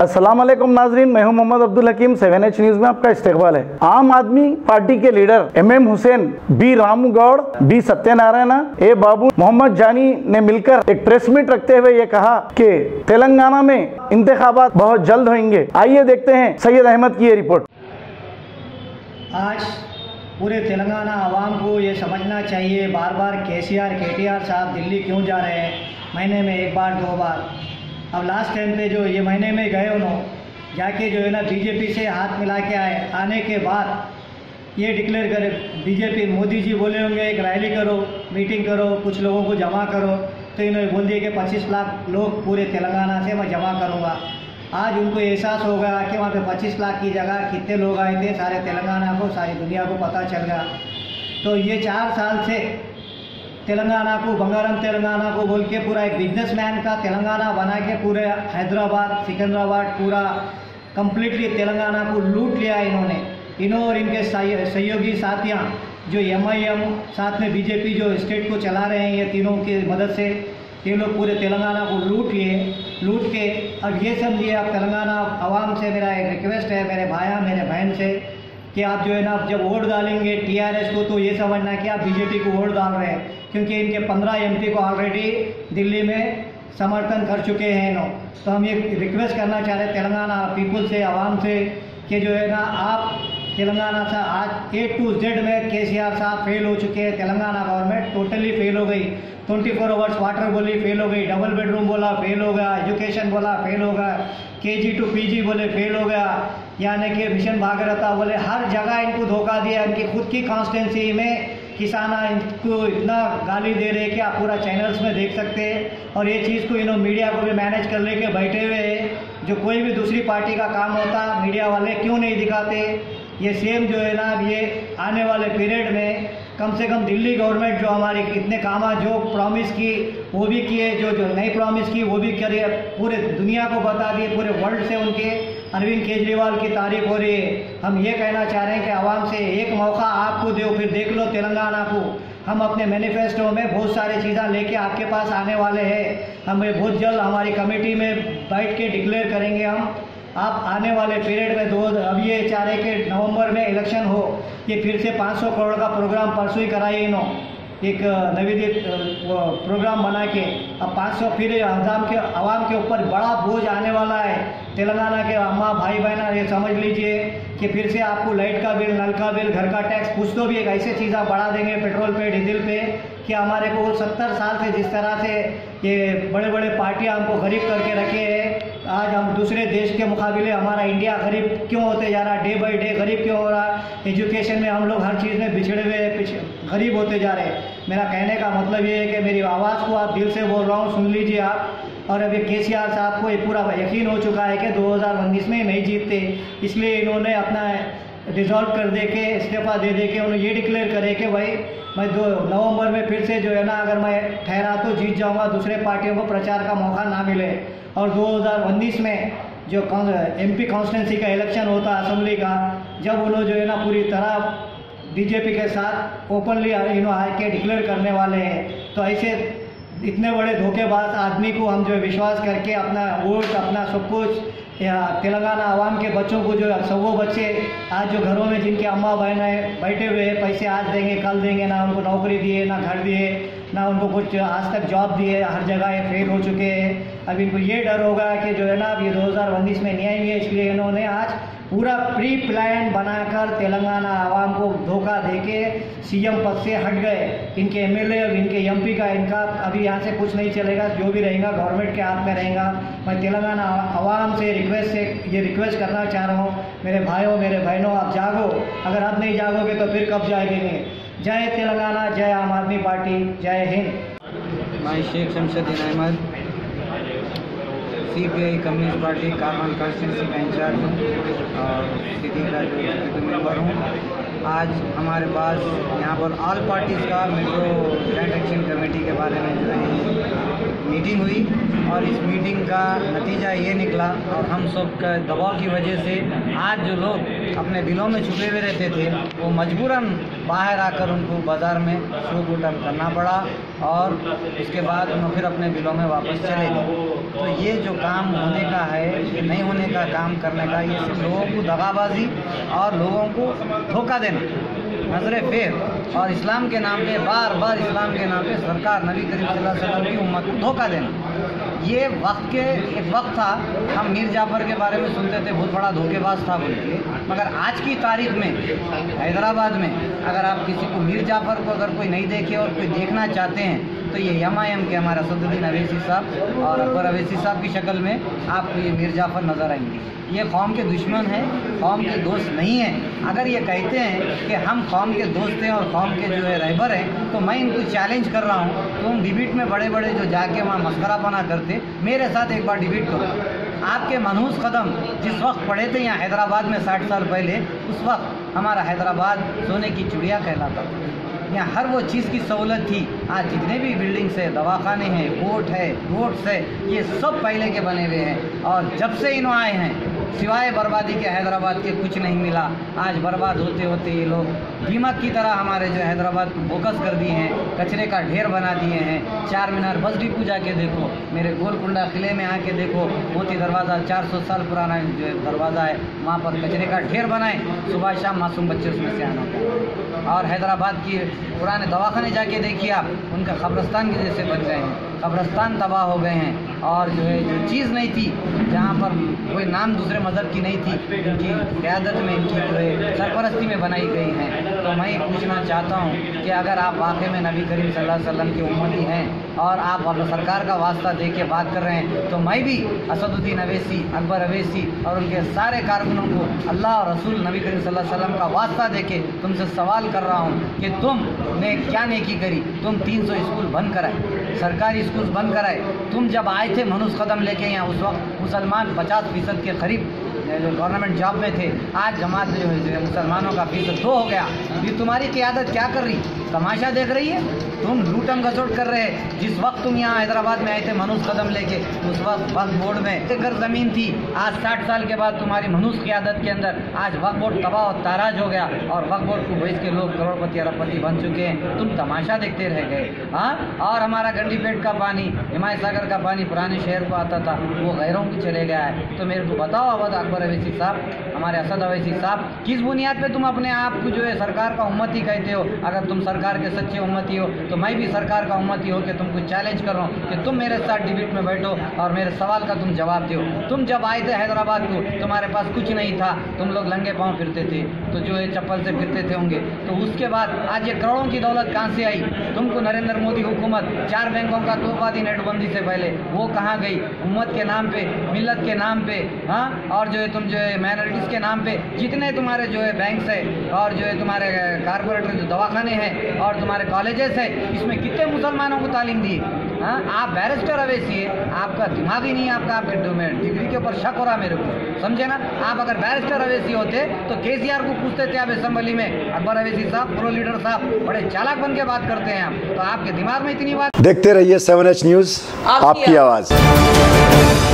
अस्सलाम वालेकुम नाजरीन, मैं हूं मोहम्मद अब्दुल हकीम। 7H न्यूज में आपका इस्तकबाल है। आम आदमी पार्टी के leader MM Hussain, B Ramu Goud, B Satyanarayana, A Babu Mohammed Jani ने मिलकर एक प्रेस मीट रखते हुए ये कहा कि तेलंगाना में इंतखाबात बहुत जल्द होंगे। आइए देखते हैं सैयद अहमद की ये रिपोर्ट। आज पूरे तेलंगाना आवाम को ये समझना चाहिए, बार बार KTR साहब दिल्ली क्यों जा रहे हैं, महीने में एक बार दो बार। अब लास्ट टाइम पे जो ये महीने में गए उन्होंने जाके जो है ना BJP से हाथ मिला के आने के बाद ये डिक्लेयर करे BJP, मोदी जी बोले होंगे एक रैली करो, मीटिंग करो, कुछ लोगों को जमा करो, तो इन्होंने बोल दिया कि 25 लाख लोग पूरे तेलंगाना से मैं जमा करूँगा। आज उनको एहसास होगा कि वहाँ पे 25 लाख की जगह कितने लोग आए थे, सारे तेलंगाना को, सारी दुनिया को पता चल गया। तो ये 4 साल से तेलंगाना को, बंगारम तेलंगाना को बोल के पूरा एक बिजनेसमैन का तेलंगाना बना के पूरे हैदराबाद, सिकंदराबाद पूरा कंप्लीटली तेलंगाना को लूट लिया इन्होंने। और इनके सहयोगी साथियाँ जो MIM साथ में BJP जो स्टेट को चला रहे हैं, ये तीनों की मदद से ये लोग पूरे तेलंगाना को लूट के अब ये समझिए, अब तेलंगाना आवाम से मेरा एक रिक्वेस्ट है, मेरे भाइयों मेरे बहन से, कि आप जो है ना जब वोट डालेंगे TRS को, तो ये समझना कि आप BJP को वोट डाल रहे हैं, क्योंकि इनके 15 MP को ऑलरेडी दिल्ली में समर्थन कर चुके हैं इन्होंने। तो हम ये रिक्वेस्ट करना चाह रहे हैं तेलंगाना पीपल से, आवाम से, कि जो है ना आप तेलंगाना से आज A to Z में KCR साहब फेल हो चुके हैं, तेलंगाना गवर्नमेंट टोटली फेल हो गई। 24 आवर्स वाटर बोली फेल हो गई, डबल बेडरूम बोला फेल हो गया, एजुकेशन बोला फेल हो गया, KG to PG बोले फेल हो गया, यानी कि मिशन भागीरथ बोले हर जगह इनको धोखा दिया। इनकी खुद की कॉन्स्टिट्यूंसी में किसाना इनको इतना गाली दे रहे कि आप पूरा चैनल्स में देख सकते हैं। और ये चीज़ को इन्होंने मीडिया को भी मैनेज कर लेके बैठे हुए हैं। जो कोई भी दूसरी पार्टी का काम होता मीडिया वाले क्यों नहीं दिखाते। ये सेम जो है ना, ये आने वाले पीरियड में कम से कम दिल्ली गवर्नमेंट जो हमारी इतने काम जो प्रॉमिस की वो भी किए, जो नहीं प्रॉमिस की वो भी करिए, पूरे दुनिया को बता दिए, पूरे वर्ल्ड से उनके अरविंद केजरीवाल की तारीफ हो रही है। हम ये कहना चाह रहे हैं कि आवाम से एक मौका आपको दो, फिर देख लो तेलंगाना को। हम अपने मैनिफेस्टो में बहुत सारी चीज़ें लेके आपके पास आने वाले हैं। हमें बहुत जल्द हमारी कमेटी में बैठ के डिक्लेयर करेंगे हम। आप आने वाले पीरियड में अब ये चाह रहे कि नवंबर में इलेक्शन हो, ये फिर से 500 करोड़ का प्रोग्राम परसों ही कराइए इन्होंने, एक नवीदित प्रोग्राम बना के। अब 500 फिर आवाम के ऊपर बड़ा बोझ आने वाला है। तेलंगाना के अम्मा भाई बहन ये समझ लीजिए कि फिर से आपको लाइट का बिल, नल का बिल, घर का टैक्स, कुछ तो भी एक ऐसी चीज़ें बढ़ा देंगे पेट्रोल पे, डीजल पे, कि हमारे को 70 साल से जिस तरह से ये बड़े बड़े पार्टियां हमको गरीब करके रखे हैं, आज हम दूसरे देश के मुकाबले हमारा इंडिया गरीब क्यों होते जा रहा है, डे बाई डे गरीब क्यों हो रहा है। एजुकेशन में हम लोग हर चीज़ में बिछड़े हुए गरीब होते जा रहे हैं। मेरा कहने का मतलब ये है कि मेरी आवाज़ को आप दिल से बोल रहा हूँ, सुन लीजिए आप। और अभी KCR साहब को ये पूरा यकीन हो चुका है कि 2019 में नहीं जीतते, इसलिए इन्होंने अपना डिज़ोल्व कर दे के, इस्तीफा दे के उन्होंने ये डिक्लेयर करे कि भाई मैं 2 नवंबर में फिर से जो है ना, अगर मैं ठहरा तो जीत जाऊंगा, दूसरे पार्टियों को प्रचार का मौका ना मिले। और 2019 में जो MP कॉन्स्टिट्यूंसी का इलेक्शन होता असेंबली का, जब उन्होंने जो है ना पूरी तरह BJP के साथ ओपनली आके डिक्लेयर करने वाले हैं, तो ऐसे इतने बड़े धोखेबाज आदमी को हम जो विश्वास करके अपना वोट, अपना सब कुछ, या तेलंगाना आवाम के बच्चों को, जो 100 बच्चे आज जो घरों में जिनके अम्मा बहन बैठे हुए हैं, पैसे आज देंगे कल देंगे, ना उनको नौकरी दिए, ना घर दिए, ना उनको कुछ आज तक जॉब दिए, हर जगह ये फेल हो चुके हैं। अब इनको ये डर होगा कि जो है ना अब ये 2019 में नहीं आएंगे, इसलिए इन्होंने आज पूरा प्री प्लान बनाकर तेलंगाना आवाम को धोखा देके CM पद से हट गए। इनके MLA और इनके MP का इनका अभी यहाँ से कुछ नहीं चलेगा, जो भी रहेगा गवर्नमेंट के हाथ में रहेगा। मैं तेलंगाना आवाम से ये रिक्वेस्ट करना चाह रहा हूँ, मेरे भाइयों मेरे बहनों, आप जागो। अगर आप नहीं जागोगे तो फिर कब जाएंगे। जय तेलंगाना, जय आम आदमी पार्टी, जय हिंद। मैं Sheikh Shamshuddin Ahmed, CPI communist party Karwan constituency का इंचार्ज हूँ और सिटी का जो एग्जीक्यूटिव मेंबर हूँ। आज हमारे पास यहाँ पर ऑल पार्टीज़ का मेट्रो जॉइंट एक्शन कमेटी के बारे में जो है मीटिंग हुई और इस मीटिंग का नतीजा ये निकला और हम सब का दबाव की वजह से आज जो लोग अपने दिलों में छुपे हुए रहते थे वो मजबूरन बाहर आकर उनको बाज़ार में शोर गुटन करना पड़ा और उसके बाद उन्होंने फिर अपने दिलों में वापस चले गए। तो ये जो काम होने का है, ये नहीं होने का काम करने का, ये सिर्फ लोगों को दगाबाजी और लोगों को धोखा देना, नजर फेर और इस्लाम के नाम पे बार बार इस्लाम के नाम पे सरकार नबी करीम सल्लल्लाहु अलैहि वसल्लम की उम्मत को धोखा देना। ये एक वक्त था, हम मीर जाफ़र के बारे में सुनते थे बहुत बड़ा धोखेबाज था बोल के, मगर आज की तारीख में हैदराबाद में अगर आप किसी को मीर जाफ़र को अगर कोई नहीं देखे और कोई देखना चाहते हैं तो ये MIM के हमारे असदुद्दीन अवैसी साहब और अकबर अवैसी साहब की शक्ल में आपको ये मीर जाफ़र नज़र आएंगे। ये कौम के दुश्मन हैं, कौम के दोस्त नहीं हैं। अगर ये कहते हैं कि हम कौम के दोस्त हैं और कौम के जो है रहबर हैं, तो मैं इनको चैलेंज कर रहा हूँ, तुम डिबेट में बड़े बड़े जो जाके वहाँ मस्करापना करते, मेरे साथ एक बार डिबेट करो। आपके मनहूस कदम जिस वक्त पड़े थे यहाँ हैदराबाद में 60 साल पहले, उस वक्त हमारा हैदराबाद सोने की चिड़िया कहलाता था। यहाँ हर वो चीज़ की सहूलत थी। आज जितने भी बिल्डिंग्स है, दवाखाने हैं, कोर्ट है, रोड्स है, ये सब पहले के बने हुए हैं और जब से इन्हों आए हैं सिवाय बर्बादी के हैदराबाद के कुछ नहीं मिला। आज बर्बाद होते होते ये लोग दीमक की तरह हमारे जो हैदराबाद को फोकस कर दिए हैं, कचरे का ढेर बना दिए हैं। 4 मीनार बस डिपो जाके देखो, मेरे गोलकुंडा किले में आके देखो, मोती दरवाज़ा 400 साल पुराना जो दरवाज़ा है, वहाँ पर कचरे का ढेर बनाए, सुबह शाम मासूम बच्चे उसमें से आना था। और हैदराबाद की पुराने दवाखाने जाके देखिए आप, उनका कब्रस्तान के जैसे बन गए हैं, कब्रस्तान तबाह हो गए हैं। और जो है जो चीज़ नहीं थी, जहाँ पर कोई नाम दूसरे मज़हब की नहीं थी, इनकी क़यादत में, इनकी जो है सरपरस्ती में बनाई गई हैं। तो मैं ये पूछना चाहता हूँ कि अगर आप वाकई में नबी करीम सल्लल्लाहु अलैहि वसल्लम की उम्मती हैं और आप सरकार का वास्ता दे के बात कर रहे हैं, तो मैं भी असदुद्दीन अवैसी, अकबर अवैसी और उनके सारे कारकुनों को अल्लाह और रसूल नबी करीम सल्लल्लाहु अलैहि वसल्लम का वास्ता दे के तुमसे सवाल कर रहा हूँ कि तुमने क्या नेकी करी। तुम 300 स्कूल बंद कराए, सरकारी स्कूल बंद कराए। तुम जब आए थे मनुष्य कदम लेके यहाँ, उस वक्त मुसलमान 50% के करीब जो गवर्नमेंट जॉब में थे। आज जमात जो है मुसलमानों का फीसद 2 हो गया। ये तुम्हारी क़यादत क्या कर रही, तमाशा देख रही है? तुम लूटन घसोट कर रहे हैं। जिस वक्त तुम यहाँ हैदराबाद में आए थे मनुष्य कदम लेके, उस वक्त वक्फ बोर्ड में 1 एकड़ ज़मीन थी। आज 60 साल के बाद तुम्हारी मनुष्य क़यादत के अंदर आज वक्फ बोर्ड तबाह और ताराज हो गया और वक्फ बोर्ड को बेच के लोग करोड़पति अरबपति बन चुके हैं। तुम तमाशा देखते रह गए। हाँ, और हमारा गंडीपेट का पानी, हिमायत सागर का पानी पुराने शहर को आता था, वो गैरों की चले गया है। तो मेरे को बताओ अवध अकबर अवैसी साहब, हमारे असद अवैसी साहब, किस बुनियाद पे तुम अपने आप को जो है सरकार का उम्मती कहते हो? अगर तुम सरकार के सच्चे उम्मती हो तो मैं भी सरकार का उम्मती हो के तुमको चैलेंज कर रहा हूँ कि तुम मेरे साथ डिबेट में बैठो और मेरे सवाल का तुम जवाब दो। तुम जब आए थे हैदराबाद को, तुम्हारे पास कुछ नहीं था, तुम लोग लंगे पाँव फिरते थे, तो जो है चप्पल से फिरते थे होंगे। तो उसके बाद आज ये करोड़ों की दौलत कहाँ से आई? तुमको नरेंद्र मोदी हुकूमत 4 बैंकों का तोहफादी नोटबंदी से पहले वो कहाँ गई? उम्मत के नाम पे, मिल्लत के नाम पे, हाँ, और जो है तुम जो है माइनॉरिटीज़ के नाम पे जितने तुम्हारे जो है बैंक्स है और जो है तुम्हारे कारपोरेटर जो दवाखाने हैं और तुम्हारे कॉलेजेस है, इसमें कितने मुसलमानों को तालीम दी? हाँ, आप बैरिस्टर अवैसी है, आपका दिमाग ही नहीं है, आपके डिग्री के ऊपर शक हो रहा मेरे को, समझे ना? आप अगर बैरिस्टर अवैसी होते तो KCR को पूछते थे आप असेंबली में, अकबर अवैसी साहब, प्रो लीडर साहब, बड़े चालाक बन के बात करते हैं आप, तो आपके दिमाग में इतनी बात। देखते रहिए 7H न्यूज़, आपकी आवाज़।